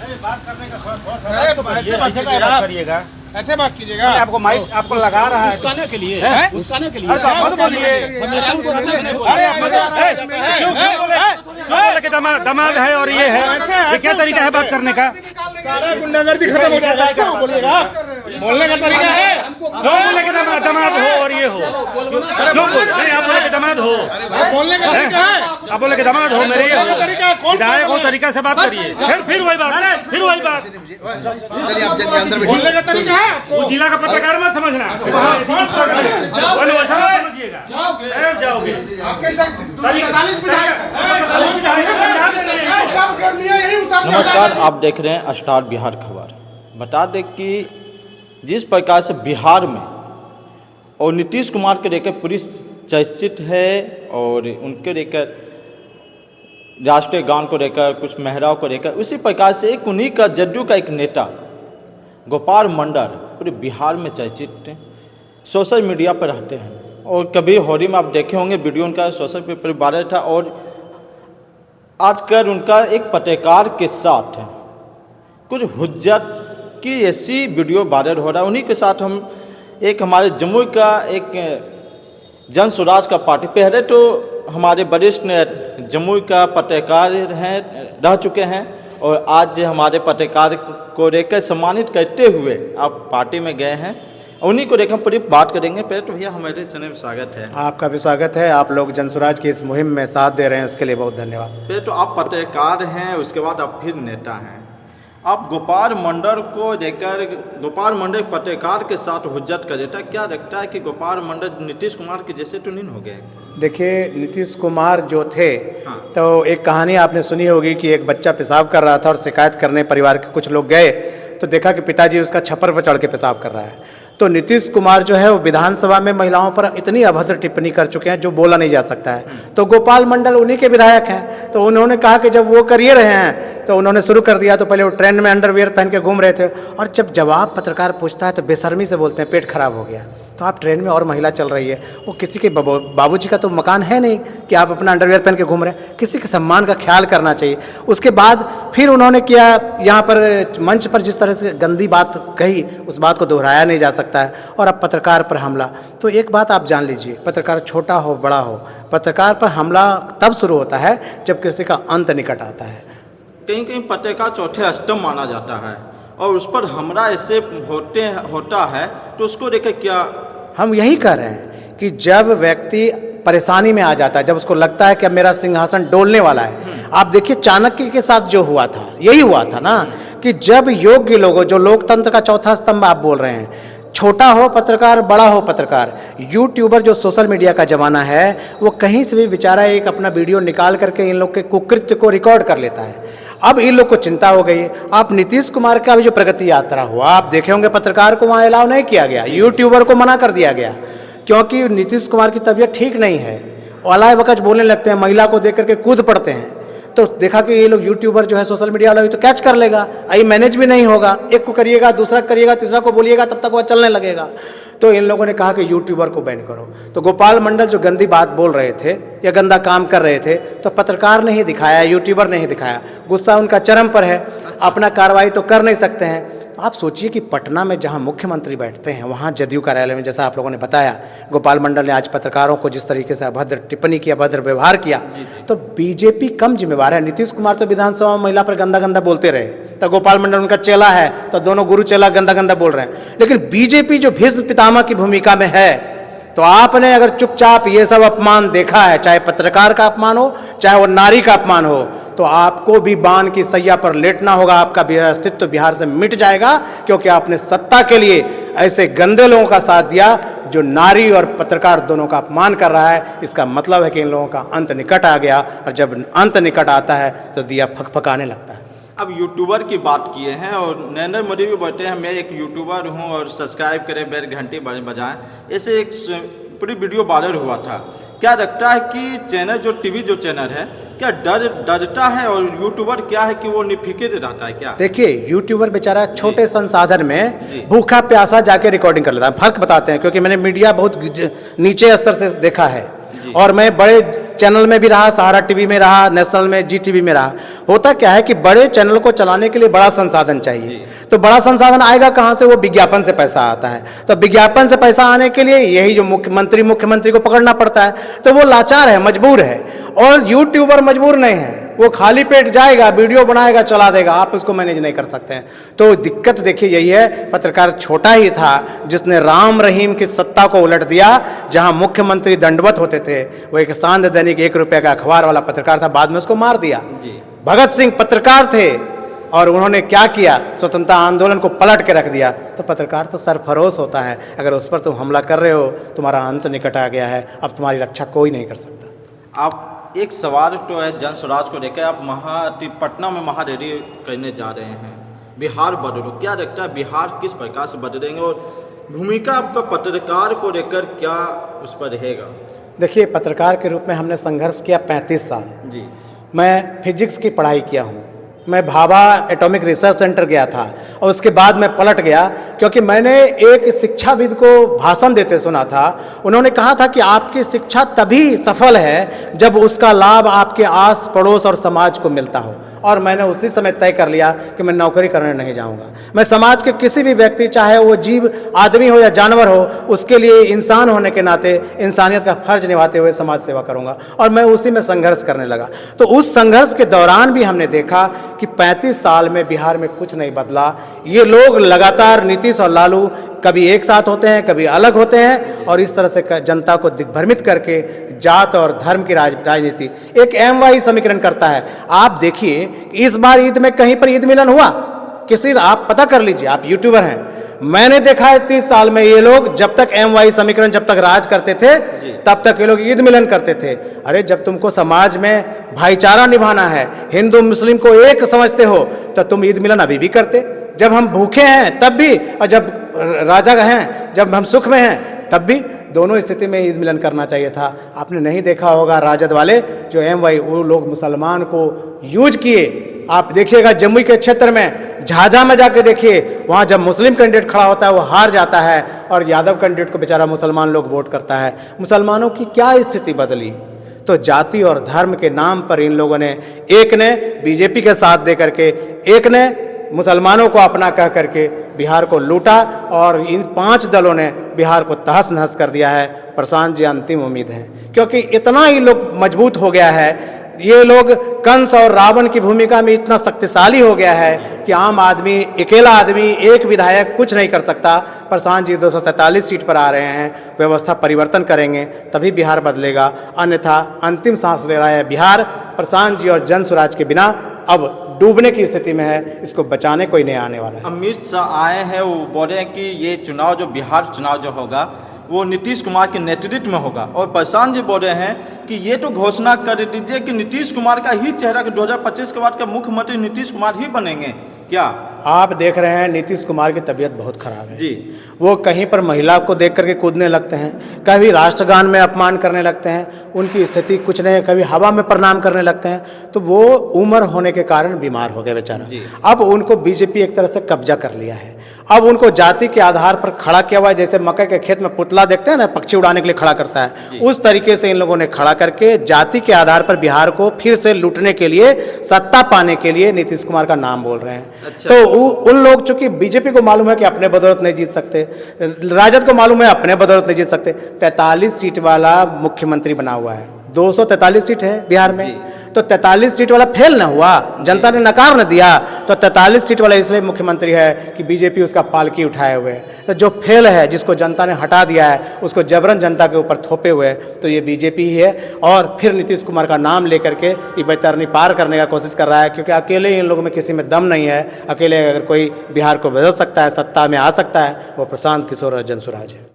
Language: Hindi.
बात करने का ऐसे बात करिएगा, ऐसे बात कीजिएगा। आपको माइक आपको लगा रहा है उस्काने के लिए, उस्काने के लिए। अरे तो आप मत बोलिए। अरे आप मत दमाद है और ये है, ये क्या तरीका है बात करने का? सारा गुंडागर्दी खत्म हो जाएगा, ऐसे बोलिएगा। बोलने का तरीका है, जो बोले कि दमाद हो और ये हो, जो बोले आप बोले कि दमाद हो, बोलने का तरीका है। आप बोले कि दमाद हो, मेरे ये तरीका कौन विधायक हो, तरीका से बात करिए। फिर वही बात, फिर वही बात। चलिए आप अंदर बोलने का तरीका है। वो जिला का पत्रकार मत समझना, वैसा मत समझिएगा। जाओगे नमस्कार, आप देख रहे हैं स्टार बिहार खबर। बता दें कि जिस प्रकार से बिहार में और नीतीश कुमार के लेकर पूरी चर्चित है और उनके लेकर राष्ट्रीय गान को लेकर कुछ महराव को लेकर, उसी प्रकार से एक उन्हीं का जदयू का एक नेता गोपाल मंडल पूरे बिहार में चर्चित सोशल मीडिया पर रहते हैं। और कभी होली में आप देखे होंगे वीडियो उनका सोशल पेपर वायरल था, और आजकल उनका एक पत्रकार के साथ कुछ हुज्जत की ऐसी वीडियो वायरल हो रहा है। उन्हीं के साथ हम एक हमारे जम्मू का एक जन स्वराज का पार्टी, पहले तो हमारे वरिष्ठ जम्मू का पत्रकार रह चुके हैं और आज हमारे पत्रकार को लेकर सम्मानित करते हुए आप पार्टी में गए हैं, उन्हीं को लेकर पूरी बात करेंगे। पहले तो भैया हमारे चैनल में स्वागत है। आपका भी स्वागत है। आप लोग जनसुराज की इस मुहिम में साथ दे रहे हैं, उसके लिए बहुत धन्यवाद। पहले तो आप पत्रकार हैं, उसके बाद आप फिर नेता हैं। आप गोपाल मंडल को लेकर, गोपाल मंडल पत्रकार के साथ हुज्जत कर देता, क्या लगता है कि गोपाल मंडल नीतीश कुमार के जैसे तो नहीं हो गए? देखिए, नीतीश कुमार जो थे तो एक कहानी आपने सुनी होगी कि एक बच्चा पेशाब कर रहा था और शिकायत करने परिवार के कुछ लोग गए तो देखा कि पिताजी उसका छप्पर पर चढ़ के पेशाब कर रहा है। तो नीतीश कुमार जो है वो विधानसभा में महिलाओं पर इतनी अभद्र टिप्पणी कर चुके हैं जो बोला नहीं जा सकता है। तो गोपाल मंडल उन्हीं के विधायक हैं, तो उन्होंने कहा कि जब वो कर रहे हैं तो उन्होंने शुरू कर दिया। तो पहले वो ट्रेन में अंडरवियर पहन के घूम रहे थे, और जब जवाब पत्रकार पूछता है तो बेशर्मी से बोलते हैं पेट खराब हो गया। तो आप ट्रेन में और महिला चल रही है, वो किसी के बाबूजी का तो मकान है नहीं कि आप अपना अंडरवियर पहन के घूम रहे हैं। किसी के सम्मान का ख्याल करना चाहिए। उसके बाद फिर उन्होंने किया, यहाँ पर मंच पर जिस तरह से गंदी बात कही उस बात को दोहराया नहीं जा सकता है। और अब पत्रकार पर हमला, तो एक बात आप जान लीजिए, पत्रकार छोटा हो बड़ा हो, पत्रकार पर हमला तब शुरू होता है जब किसी का अंत निकट आता है। कहीं कहीं पत्रकार चौथे स्तंभ माना जाता है और उस पर हमला ऐसे होता है तो उसको लेकर क्या? हम यही कह रहे हैं कि जब व्यक्ति परेशानी में आ जाता है, जब उसको लगता है कि अब मेरा सिंहासन डोलने वाला है। आप देखिए चाणक्य के साथ जो हुआ था, यही हुआ था ना कि जब योग्य लोगों, जो लोकतंत्र का चौथा स्तंभ आप बोल रहे हैं, छोटा हो पत्रकार बड़ा हो पत्रकार, यूट्यूबर जो सोशल मीडिया का ज़माना है, वो कहीं से भी बेचारा एक अपना वीडियो निकाल करके इन लोग के कुकृत्य को रिकॉर्ड कर लेता है। अब इन लोग को चिंता हो गई है। आप नीतीश कुमार का भी जो प्रगति यात्रा हुआ, आप देखे होंगे पत्रकार को वहाँ अलाउ नहीं किया गया, यूट्यूबर को मना कर दिया गया, क्योंकि नीतीश कुमार की तबीयत ठीक नहीं है। अलाय बकच बोलने लगते हैं, महिला को देख करके कूद पड़ते हैं। तो देखा कि ये लोग यूट्यूबर जो है सोशल मीडिया वाला तो कैच कर लेगा, आई मैनेज भी नहीं होगा, एक को करिएगा दूसरा करिएगा तीसरा को बोलिएगा तब तक वह चलने लगेगा। तो इन लोगों ने कहा कि यूट्यूबर को बैन करो। तो गोपाल मंडल जो गंदी बात बोल रहे थे या गंदा काम कर रहे थे, तो पत्रकार ने ही दिखाया, यूट्यूबर ने ही दिखाया। गुस्सा उनका चरम पर है, अपना कार्रवाई तो कर नहीं सकते हैं। तो आप सोचिए कि पटना में जहां मुख्यमंत्री बैठते हैं, वहां जदयू कार्यालय में, जैसा आप लोगों ने बताया, गोपाल मंडल ने आज पत्रकारों को जिस तरीके से अभद्र टिप्पणी किया, अभद्र व्यवहार किया, तो बीजेपी कम जिम्मेवार है। नीतीश कुमार तो विधानसभा में महिला पर गंदा गंदा बोलते रहे, तो गोपाल मंडल उनका चेला है, तो दोनों गुरु चेला गंदा गंदा बोल रहे हैं। लेकिन बीजेपी जो भीष्म पितामह की भूमिका में है, तो आपने अगर चुपचाप ये सब अपमान देखा है, चाहे पत्रकार का अपमान हो चाहे वो नारी का अपमान हो, तो आपको भी बाण की सैया पर लेटना होगा। आपका अस्तित्व बिहार से मिट जाएगा, क्योंकि आपने सत्ता के लिए ऐसे गंदे लोगों का साथ दिया जो नारी और पत्रकार दोनों का अपमान कर रहा है। इसका मतलब है कि इन लोगों का अंत निकट आ गया, और जब अंत निकट आता है तो दिया फकफकाने लगता है। अब यूट्यूबर की बात किए हैं और नरेंद्र मोदी भी बोलते हैं मैं एक यूट्यूबर हूं और सब्सक्राइब करें, बेल घंटी बजाएं, ऐसे एक पूरी वीडियो वायरल हुआ था। क्या लगता है कि चैनल जो टीवी जो चैनल है क्या डरता है, और यूट्यूबर क्या है कि वो निफिक्र रहता है क्या? देखिए, यूट्यूबर बेचारा छोटे संसाधन में भूखा प्यासा जाके रिकॉर्डिंग कर लेता है। फर्क बताते हैं, क्योंकि मैंने मीडिया बहुत नीचे स्तर से देखा है और मैं बड़े चैनल में भी रहा, सहारा टीवी में रहा, नेशनल में, जी टीवी में रहा। होता क्या है कि बड़े चैनल को चलाने के लिए बड़ा संसाधन चाहिए, तो बड़ा संसाधन आएगा कहाँ से? वो विज्ञापन से पैसा आता है। तो विज्ञापन से पैसा आने के लिए यही जो मुख्यमंत्री को पकड़ना पड़ता है, तो वो लाचार है, मजबूर है। और यूट्यूबर मजबूर नहीं है, वो खाली पेट जाएगा, वीडियो बनाएगा, चला देगा, आप उसको मैनेज नहीं कर सकते हैं। तो दिक्कत देखिए यही है, पत्रकार छोटा ही था जिसने राम रहीम की सत्ता को उलट दिया। जहां मुख्यमंत्री दंडवत होते थे, वो एक सांध दैनिक 1 रुपये का अखबार वाला पत्रकार था, बाद में उसको मार दिया। भगत सिंह पत्रकार थे और उन्होंने क्या किया? स्वतंत्रता आंदोलन को पलट के रख दिया। तो पत्रकार तो सरफरोश होता है, अगर उस पर तुम हमला कर रहे हो, तुम्हारा अंत निकट आ गया है, अब तुम्हारी रक्षा कोई नहीं कर सकता। आप एक सवाल तो है जन स्वराज को लेकर, आप पटना में महारैली करने जा रहे हैं, बिहार बदलो, क्या लगता है बिहार किस प्रकार से बदलेंगे और भूमिका आपका पत्रकार को लेकर क्या उस पर रहेगा? देखिए, पत्रकार के रूप में हमने संघर्ष किया 35 साल। जी, मैं फिजिक्स की पढ़ाई किया हूँ, मैं भाभा एटॉमिक रिसर्च सेंटर गया था और उसके बाद मैं पलट गया, क्योंकि मैंने एक शिक्षाविद को भाषण देते सुना था। उन्होंने कहा था कि आपकी शिक्षा तभी सफल है जब उसका लाभ आपके आस पड़ोस और समाज को मिलता हो। और मैंने उसी समय तय कर लिया कि मैं नौकरी करने नहीं जाऊंगा। मैं समाज के किसी भी व्यक्ति, चाहे वो जीव, आदमी हो या जानवर हो, उसके लिए इंसान होने के नाते इंसानियत का फर्ज निभाते हुए समाज सेवा करूंगा। और मैं उसी में संघर्ष करने लगा। तो उस संघर्ष के दौरान भी हमने देखा कि 35 साल में बिहार में कुछ नहीं बदला। ये लोग लगातार, नीतीश और लालू कभी एक साथ होते हैं, कभी अलग होते हैं, और इस तरह से जनता को दिग्भ्रमित करके जात और धर्म की राजनीति, एक MY समीकरण करता है। आप देखिए, इस बार ईद में कहीं पर ईद मिलन हुआ? किसी, आप पता कर लीजिए, आप यूट्यूबर हैं, मैंने देखा है 30 साल में ये लोग जब तक MY समीकरण जब तक राज करते थे तब तक ये लोग ईद मिलन करते थे। अरे जब तुमको समाज में भाईचारा निभाना है, हिंदू मुस्लिम को एक समझते हो, तो तुम ईद मिलन अभी भी करते। जब हम भूखे हैं तब भी, और जब राजा हैं, जब हम सुख में हैं तब भी, दोनों स्थिति में ईद मिलन करना चाहिए था। आपने नहीं देखा होगा राजद वाले जो MY, वो लोग मुसलमान को यूज किए। आप देखिएगा जमुई के क्षेत्र में, झाझा में जाके देखिए, वहाँ जब मुस्लिम कैंडिडेट खड़ा होता है वो हार जाता है और यादव कैंडिडेट को बेचारा मुसलमान लोग वोट करता है। मुसलमानों की क्या स्थिति बदली? तो जाति और धर्म के नाम पर इन लोगों ने, एक ने बीजेपी के साथ दे करके, एक ने मुसलमानों को अपना कह करके बिहार को लूटा, और इन 5 दलों ने बिहार को तहस नहस कर दिया है। प्रशांत जी अंतिम उम्मीद है, क्योंकि इतना ही लोग मजबूत हो गया है, ये लोग कंस और रावण की भूमिका में इतना शक्तिशाली हो गया है कि आम आदमी, अकेला आदमी, एक विधायक कुछ नहीं कर सकता। प्रशांत जी 243 सीट पर आ रहे हैं, व्यवस्था परिवर्तन करेंगे तभी बिहार बदलेगा, अन्यथा अंतिम सांस ले रहा है बिहार। प्रशांत जी और जन स्वराज के बिना अब डूबने की स्थिति में है, इसको बचाने कोई नहीं आने वाला है। अमित शाह आए हैं, वो बोले हैं कि ये चुनाव जो बिहार चुनाव जो होगा वो नीतीश कुमार के नेतृत्व में होगा, और प्रशांत जी बोल रहे हैं कि ये तो घोषणा कर दीजिए कि नीतीश कुमार का ही चेहरा, कि 2025 के बाद का मुख्यमंत्री नीतीश कुमार ही बनेंगे। क्या आप देख रहे हैं नीतीश कुमार की तबीयत बहुत खराब है जी, वो कहीं पर महिला को देख करके कूदने लगते हैं, कभी राष्ट्रगान में अपमान करने लगते हैं, उनकी स्थिति कुछ नहीं, कभी हवा में प्रणाम करने लगते हैं। तो वो उम्र होने के कारण बीमार हो गए बेचारा। अब उनको बीजेपी एक तरह से कब्जा कर लिया है। अब उनको जाति के आधार पर खड़ा किया हुआ है, जैसे मकई के खेत में पुतला देखते हैं ना, पक्षी उड़ाने के लिए खड़ा करता है, उस तरीके से इन लोगों ने खड़ा करके जाति के आधार पर बिहार को फिर से लूटने के लिए, सत्ता पाने के लिए नीतीश कुमार का नाम बोल रहे हैं। अच्छा। तो उन लोग, चूंकि बीजेपी को मालूम है कि अपने बदौलत नहीं जीत सकते, राजद को मालूम है अपने बदौलत नहीं जीत सकते, 43 सीट वाला मुख्यमंत्री बना हुआ है, 243 सीट है बिहार में, तो 43 सीट वाला फेल ना हुआ, जनता ने नकार न दिया, तो 43 सीट वाला इसलिए मुख्यमंत्री है कि बीजेपी उसका पालकी उठाए हुए है। तो जो फेल है, जिसको जनता ने हटा दिया है, उसको जबरन जनता के ऊपर थोपे हुए, तो ये बीजेपी ही है। और फिर नीतीश कुमार का नाम लेकर के ये बैतरनी पार करने का कोशिश कर रहा है, क्योंकि अकेले इन लोगों में किसी में दम नहीं है। अकेले अगर कोई बिहार को बदल सकता है, सत्ता में आ सकता है, वो प्रशांत किशोर और जन स्वराज है।